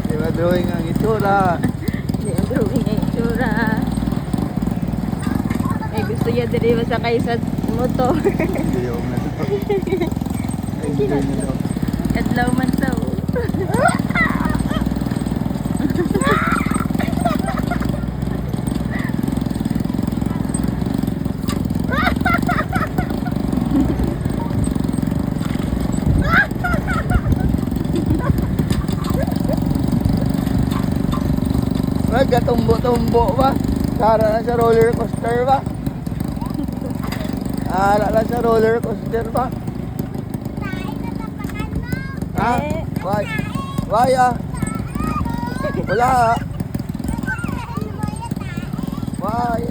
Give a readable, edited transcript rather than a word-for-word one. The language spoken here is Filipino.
Di ba drawing ang itsura? Hindi ang drawing ang itsura. May gusto niya dili masakay sa motor. Hindi ako na ito. Enjoy nyo daw. Kadlaw man sa Nagkatumbo-tumbo ba? Sara na sa roller coaster ba? Ala na sa roller coaster ba? Ha? Eh. Why? Why ah? Wala ah. Why?